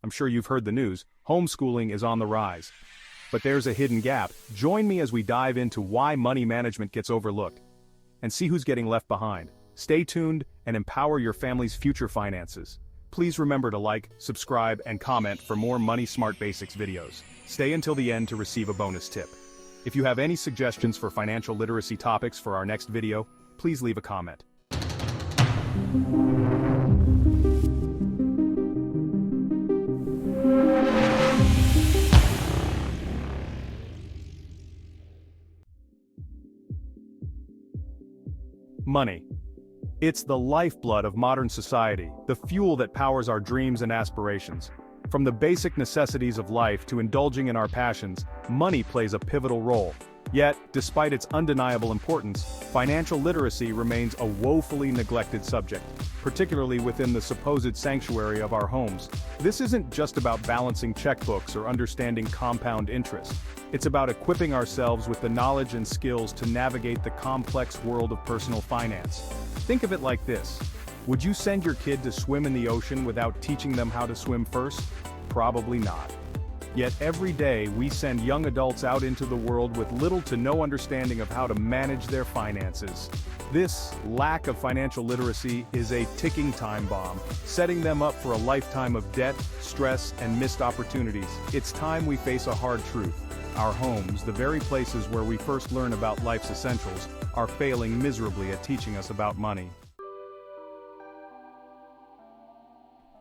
I'm sure you've heard the news, homeschooling is on the rise. But there's a hidden gap. Join me as we dive into why money management gets overlooked and see who's getting left behind. Stay tuned and empower your family's future finances. Please remember to like, subscribe, and comment for more Money Smart Basics videos. Stay until the end to receive a bonus tip. If you have any suggestions for financial literacy topics for our next video, please leave a comment. Money. It's the lifeblood of modern society, the fuel that powers our dreams and aspirations. From the basic necessities of life to indulging in our passions, money plays a pivotal role. Yet, despite its undeniable importance, financial literacy remains a woefully neglected subject, particularly within the supposed sanctuary of our homes. This isn't just about balancing checkbooks or understanding compound interest. It's about equipping ourselves with the knowledge and skills to navigate the complex world of personal finance. Think of it like this. Would you send your kid to swim in the ocean without teaching them how to swim first? Probably not. Yet every day we send young adults out into the world with little to no understanding of how to manage their finances. This lack of financial literacy is a ticking time bomb, setting them up for a lifetime of debt, stress, and missed opportunities. It's time we face a hard truth. Our homes, the very places where we first learn about life's essentials, are failing miserably at teaching us about money.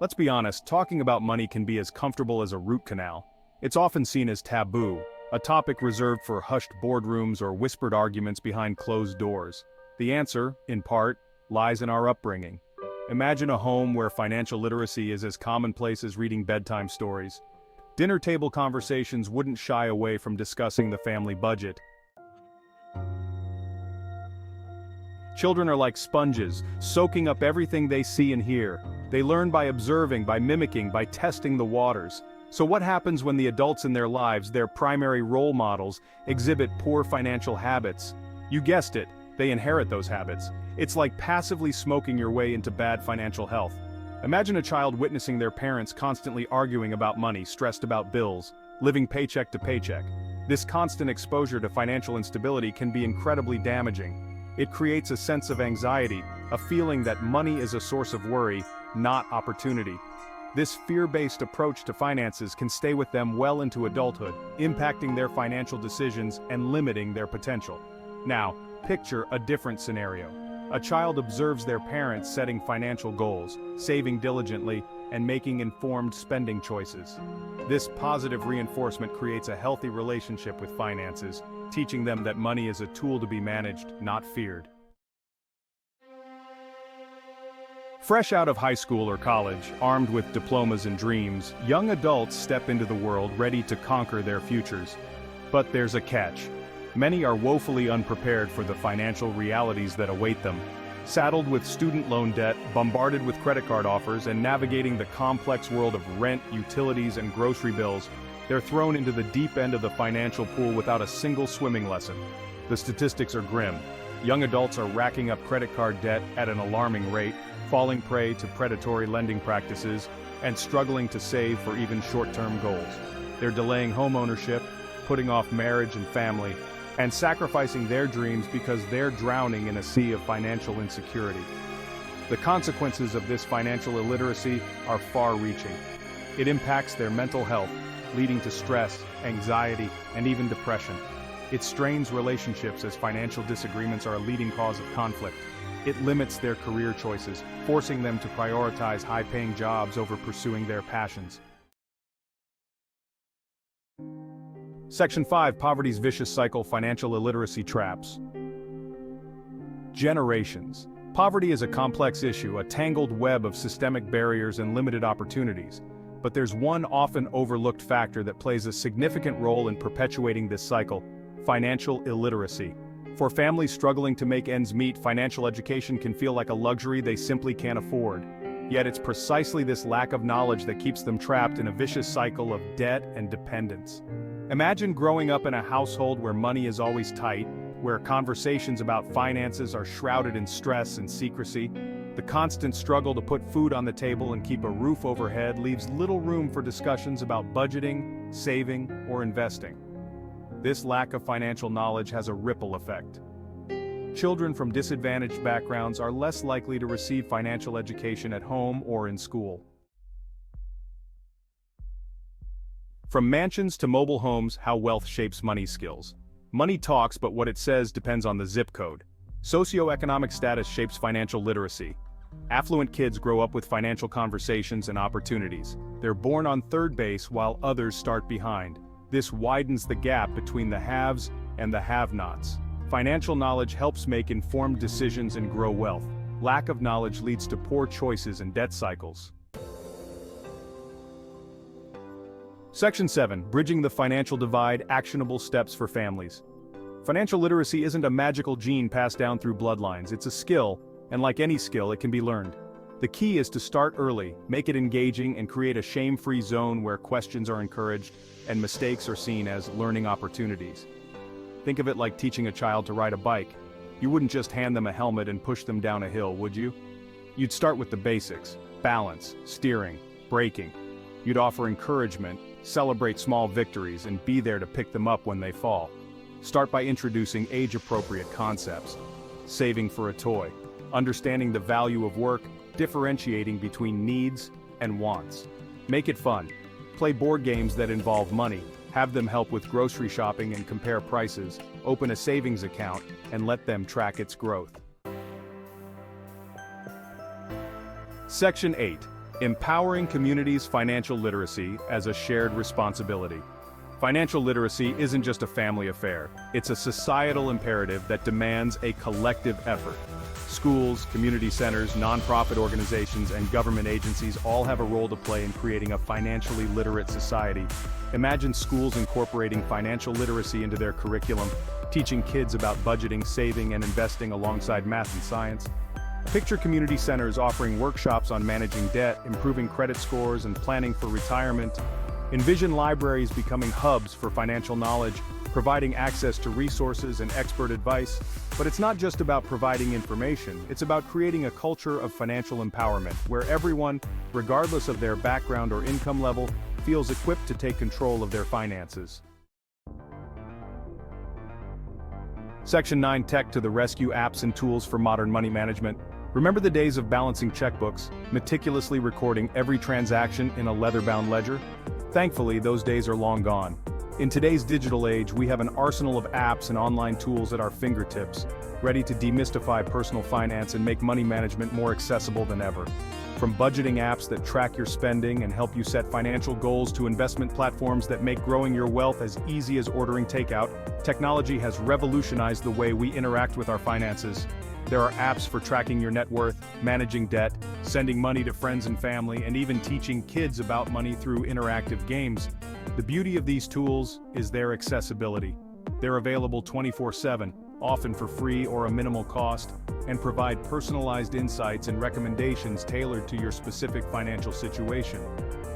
Let's be honest, talking about money can be as comfortable as a root canal. It's often seen as taboo, a topic reserved for hushed boardrooms or whispered arguments behind closed doors. The answer, in part, lies in our upbringing. Imagine a home where financial literacy is as commonplace as reading bedtime stories. Dinner table conversations wouldn't shy away from discussing the family budget. Children are like sponges, soaking up everything they see and hear. They learn by observing, by mimicking, by testing the waters. So what happens when the adults in their lives, their primary role models, exhibit poor financial habits? You guessed it, they inherit those habits. It's like passively smoking your way into bad financial health. Imagine a child witnessing their parents constantly arguing about money, stressed about bills, living paycheck to paycheck. This constant exposure to financial instability can be incredibly damaging. It creates a sense of anxiety, a feeling that money is a source of worry, not opportunity. This fear-based approach to finances can stay with them well into adulthood, impacting their financial decisions and limiting their potential. Now, picture a different scenario. A child observes their parents setting financial goals, saving diligently, and making informed spending choices. This positive reinforcement creates a healthy relationship with finances, teaching them that money is a tool to be managed, not feared. Fresh out of high school or college, armed with diplomas and dreams, young adults step into the world ready to conquer their futures. But there's a catch. Many are woefully unprepared for the financial realities that await them. Saddled with student loan debt, bombarded with credit card offers, and navigating the complex world of rent, utilities, and grocery bills, they're thrown into the deep end of the financial pool without a single swimming lesson. The statistics are grim. Young adults are racking up credit card debt at an alarming rate, falling prey to predatory lending practices, and struggling to save for even short-term goals. They're delaying home ownership, putting off marriage and family, and sacrificing their dreams because they're drowning in a sea of financial insecurity. The consequences of this financial illiteracy are far-reaching. It impacts their mental health, leading to stress, anxiety, and even depression. It strains relationships as financial disagreements are a leading cause of conflict. It limits their career choices, forcing them to prioritize high-paying jobs over pursuing their passions. Section 5: Poverty's Vicious Cycle, Financial Illiteracy Traps. Generations. Poverty is a complex issue, a tangled web of systemic barriers and limited opportunities. But there's one often overlooked factor that plays a significant role in perpetuating this cycle: financial illiteracy. For families struggling to make ends meet, financial education can feel like a luxury they simply can't afford. Yet it's precisely this lack of knowledge that keeps them trapped in a vicious cycle of debt and dependence. Imagine growing up in a household where money is always tight, where conversations about finances are shrouded in stress and secrecy, The constant struggle to put food on the table and keep a roof overhead leaves little room for discussions about budgeting, saving, or investing. This lack of financial knowledge has a ripple effect. Children from disadvantaged backgrounds are less likely to receive financial education at home or in school. From mansions to mobile homes, how wealth shapes money skills. Money talks, but what it says depends on the zip code. Socioeconomic status shapes financial literacy. Affluent kids grow up with financial conversations and opportunities. They're born on third base while others start behind. This widens the gap between the haves and the have-nots. Financial knowledge helps make informed decisions and grow wealth. Lack of knowledge leads to poor choices and debt cycles. Section 7. Bridging the Financial Divide, Actionable Steps for Families. Financial literacy isn't a magical gene passed down through bloodlines, it's a skill, and like any skill, it can be learned. The key is to start early, make it engaging, and create a shame-free zone where questions are encouraged and mistakes are seen as learning opportunities. Think of it like teaching a child to ride a bike. You wouldn't just hand them a helmet and push them down a hill, would you? You'd start with the basics: balance, steering, braking. You'd offer encouragement, celebrate small victories, and be there to pick them up when they fall. Start by introducing age-appropriate concepts. Saving for a toy, understanding the value of work, differentiating between needs and wants. Make it fun. Play board games that involve money. Have them help with grocery shopping and compare prices. Open a savings account and let them track its growth. Section 8. Empowering communities' financial literacy as a shared responsibility. Financial literacy isn't just a family affair, it's a societal imperative that demands a collective effort. Schools, community centers, nonprofit organizations, and government agencies all have a role to play in creating a financially literate society. Imagine schools incorporating financial literacy into their curriculum, teaching kids about budgeting, saving, and investing alongside math and science. Picture community centers offering workshops on managing debt, improving credit scores, and planning for retirement. Envision libraries becoming hubs for financial knowledge, providing access to resources and expert advice. But it's not just about providing information, it's about creating a culture of financial empowerment, where everyone, regardless of their background or income level, feels equipped to take control of their finances. Section 9. Tech to the rescue: apps and tools for modern money management. Remember the days of balancing checkbooks, meticulously recording every transaction in a leather-bound ledger? Thankfully, those days are long gone. In today's digital age, we have an arsenal of apps and online tools at our fingertips, ready to demystify personal finance and make money management more accessible than ever. From budgeting apps that track your spending and help you set financial goals to investment platforms that make growing your wealth as easy as ordering takeout, technology has revolutionized the way we interact with our finances. There are apps for tracking your net worth, managing debt, sending money to friends and family, and even teaching kids about money through interactive games. The beauty of these tools is their accessibility. They're available 24/7, often for free or a minimal cost, and provide personalized insights and recommendations tailored to your specific financial situation.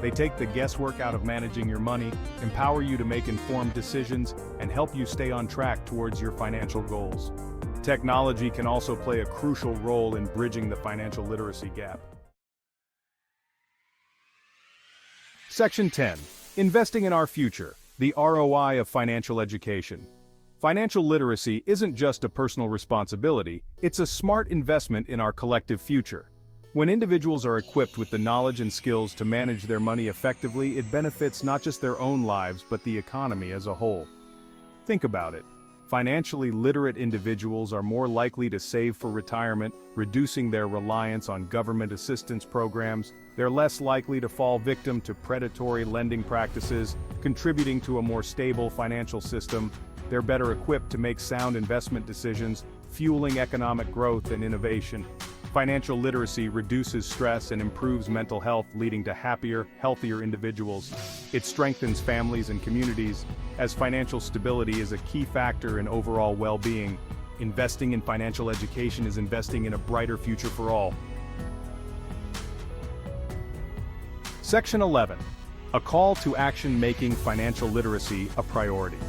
They take the guesswork out of managing your money, empower you to make informed decisions, and help you stay on track towards your financial goals. Technology can also play a crucial role in bridging the financial literacy gap. Section 10. Investing in our future: the ROI of financial education. Financial literacy isn't just a personal responsibility, it's a smart investment in our collective future. When individuals are equipped with the knowledge and skills to manage their money effectively, it benefits not just their own lives but the economy as a whole. Think about it. Financially literate individuals are more likely to save for retirement, reducing their reliance on government assistance programs. They're less likely to fall victim to predatory lending practices, contributing to a more stable financial system. They're better equipped to make sound investment decisions, fueling economic growth and innovation. Financial literacy reduces stress and improves mental health, leading to happier, healthier individuals. It strengthens families and communities, as financial stability is a key factor in overall well-being. Investing in financial education is investing in a brighter future for all. Section 11. A call to action: making financial literacy a priority.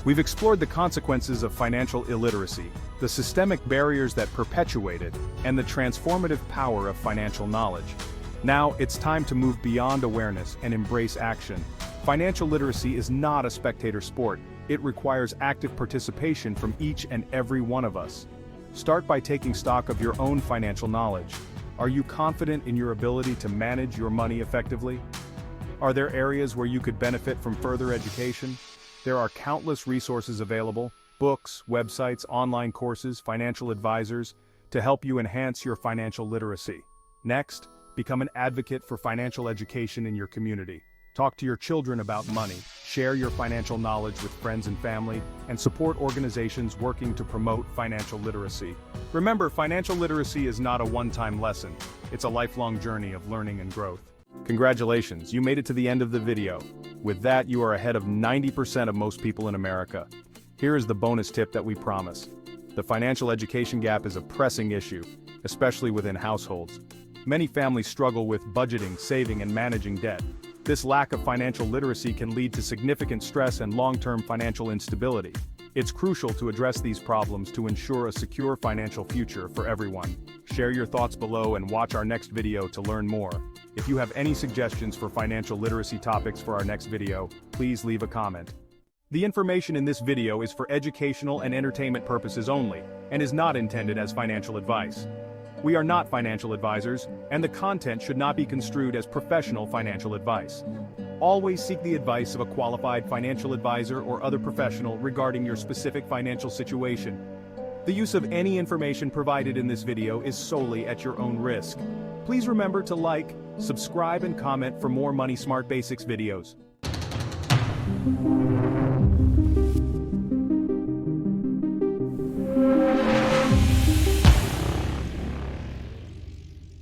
We've explored the consequences of financial illiteracy, the systemic barriers that perpetuate it, and the transformative power of financial knowledge. Now, it's time to move beyond awareness and embrace action. Financial literacy is not a spectator sport. It requires active participation from each and every one of us. Start by taking stock of your own financial knowledge. Are you confident in your ability to manage your money effectively? Are there areas where you could benefit from further education? There are countless resources available, books, websites, online courses, financial advisors, to help you enhance your financial literacy. Next, become an advocate for financial education in your community. Talk to your children about money, share your financial knowledge with friends and family, and support organizations working to promote financial literacy. Remember, financial literacy is not a one-time lesson. It's a lifelong journey of learning and growth. Congratulations, you made it to the end of the video. With that, you are ahead of 90% of most people in America. Here is the bonus tip that we promise. The financial education gap is a pressing issue, especially within households. Many families struggle with budgeting, saving, and managing debt. This lack of financial literacy can lead to significant stress and long-term financial instability. It's crucial to address these problems to ensure a secure financial future for everyone. Share your thoughts below and watch our next video to learn more. If you have any suggestions for financial literacy topics for our next video, please leave a comment. The information in this video is for educational and entertainment purposes only, and is not intended as financial advice. We are not financial advisors, and the content should not be construed as professional financial advice. Always seek the advice of a qualified financial advisor or other professional regarding your specific financial situation. The use of any information provided in this video is solely at your own risk. Please remember to like, subscribe, and comment for more Money Smart Basics videos.